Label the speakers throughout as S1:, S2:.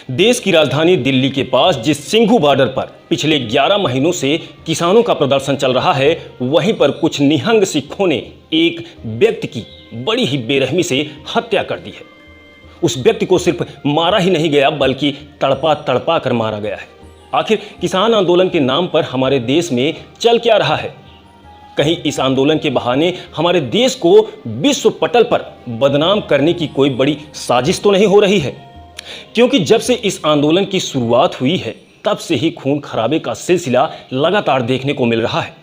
S1: देश की राजधानी दिल्ली के पास जिस सिंघू बॉर्डर पर पिछले 11 महीनों से किसानों का प्रदर्शन चल रहा है, वहीं पर कुछ निहंग सिखों ने एक व्यक्ति की बड़ी ही बेरहमी से हत्या कर दी है। उस व्यक्ति को सिर्फ मारा ही नहीं गया बल्कि तड़पा तड़पा कर मारा गया है। आखिर किसान आंदोलन के नाम पर हमारे देश में चल क्या रहा है? कहीं इस आंदोलन के बहाने हमारे देश को विश्व पटल पर बदनाम करने की कोई बड़ी साजिश तो नहीं हो रही है? क्योंकि जब से इस आंदोलन की शुरुआत हुई है, तब से ही खून खराबे का सिलसिला लगातार देखने को मिल रहा है।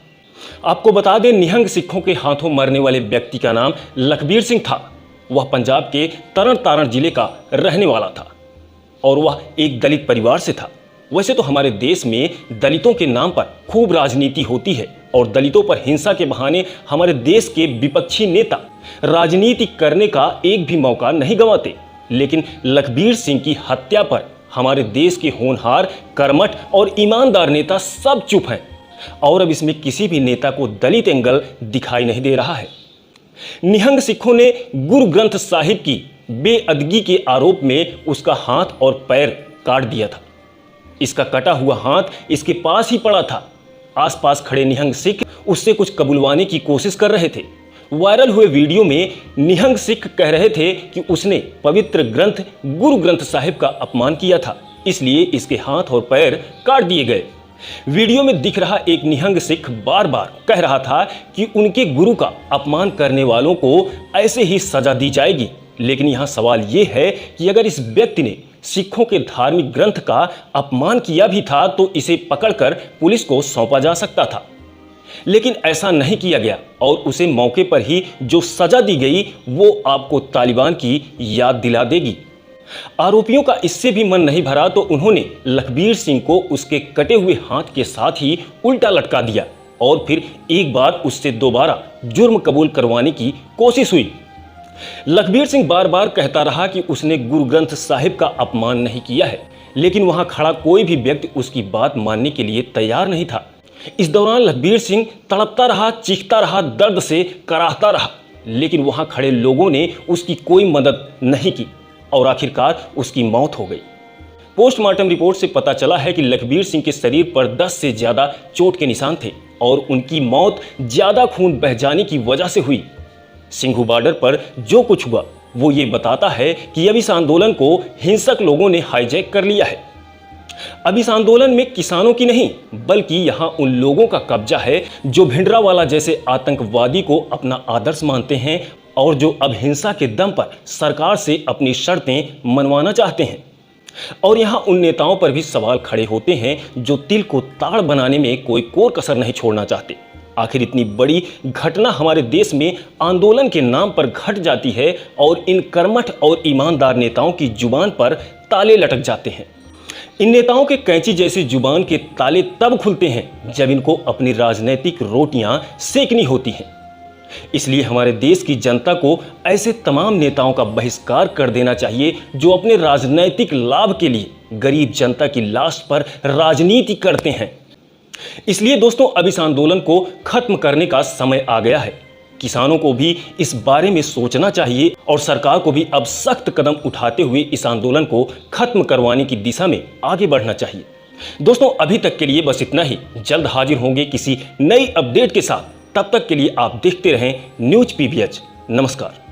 S1: आपको बता दें, निहंग सिखों के हाथों मरने वाले व्यक्ति का नाम लखबीर सिंह था। वह पंजाब के तरन तारण जिले का रहने वाला था और वह एक दलित परिवार से था। वैसे तो हमारे देश में दलितों के नाम पर खूब राजनीति होती है और दलितों पर हिंसा के बहाने हमारे देश के विपक्षी नेता राजनीति करने का एक भी मौका नहीं गंवाते। लेकिन लखबीर सिंह की हत्या पर हमारे देश के होनहार, कर्मठ और ईमानदार नेता सब चुप हैं और अब इसमें किसी भी नेता को दलित एंगल दिखाई नहीं दे रहा है। निहंग सिखों ने गुरु ग्रंथ साहिब की बेअदगी के आरोप में उसका हाथ और पैर काट दिया था। इसका कटा हुआ हाथ इसके पास ही पड़ा था। आसपास खड़े निहंग सिख उससे कुछ कबुलवाने की कोशिश कर रहे थे। वायरल हुए वीडियो में निहंग सिख कह रहे थे कि उसने पवित्र ग्रंथ गुरु ग्रंथ साहिब का अपमान किया था, इसलिए इसके हाथ और पैर काट दिए गए। वीडियो में दिख रहा एक निहंग सिख बार बार कह रहा था कि उनके गुरु का अपमान करने वालों को ऐसे ही सजा दी जाएगी। लेकिन यहाँ सवाल ये है कि अगर इस व्यक्ति ने सिखों के धार्मिक ग्रंथ का अपमान किया भी था तो इसे पकड़कर पुलिस को सौंपा जा सकता था, लेकिन ऐसा नहीं किया गया और उसे मौके पर ही जो सजा दी गई वो आपको तालिबान की याद दिला देगी। आरोपियों का इससे भी मन नहीं भरा तो उन्होंने लखबीर सिंह को उसके कटे हुए हाथ के साथ ही उल्टा लटका दिया और फिर एक बार उससे दोबारा जुर्म कबूल करवाने की कोशिश हुई। लखबीर सिंह बार बार कहता रहा कि उसने गुरु ग्रंथ साहिब का अपमान नहीं किया है, लेकिन वहां खड़ा कोई भी व्यक्ति उसकी बात मानने के लिए तैयार नहीं था। इस दौरान लखबीर सिंह तड़पता रहा, चीखता रहा, दर्द से कराहता रहा, लेकिन वहां खड़े लोगों ने उसकी कोई मदद नहीं की और आखिरकार उसकी मौत हो गई। पोस्टमार्टम रिपोर्ट से पता चला है कि लखबीर सिंह के शरीर पर 10 से ज्यादा चोट के निशान थे और उनकी मौत ज्यादा खून बह जाने की वजह से हुई। सिंघू बॉर्डर पर जो कुछ हुआ वो ये बताता है कि अब इस आंदोलन को हिंसक लोगों ने हाईजैक कर लिया है। अब इस आंदोलन में किसानों की नहीं बल्कि यहां उन लोगों का कब्जा है जो भिंडरावाला जैसे आतंकवादी को अपना आदर्श मानते हैं और जो अब हिंसा के दम पर सरकार से अपनी शर्तें मनवाना चाहते हैं। और यहां उन नेताओं पर भी सवाल खड़े होते हैं जो तिल को ताड़ बनाने में कोई कोर कसर नहीं छोड़ना चाहते। आखिर इतनी बड़ी घटना हमारे देश में आंदोलन के नाम पर घट जाती है और इन कर्मठ और ईमानदार नेताओं की जुबान पर ताले लटक जाते हैं। इन नेताओं के कैंची जैसी जुबान के ताले तब खुलते हैं जब इनको अपनी राजनीतिक रोटियां सेकनी होती हैं। इसलिए हमारे देश की जनता को ऐसे तमाम नेताओं का बहिष्कार कर देना चाहिए जो अपने राजनीतिक लाभ के लिए गरीब जनता की लाश पर राजनीति करते हैं। इसलिए दोस्तों, अब इस आंदोलन को खत्म करने का समय आ गया है। किसानों को भी इस बारे में सोचना चाहिए और सरकार को भी अब सख्त कदम उठाते हुए इस आंदोलन को खत्म करवाने की दिशा में आगे बढ़ना चाहिए। दोस्तों, अभी तक के लिए बस इतना ही। जल्द हाजिर होंगे किसी नई अपडेट के साथ। तब तक के लिए आप देखते रहें न्यूज PVH। नमस्कार।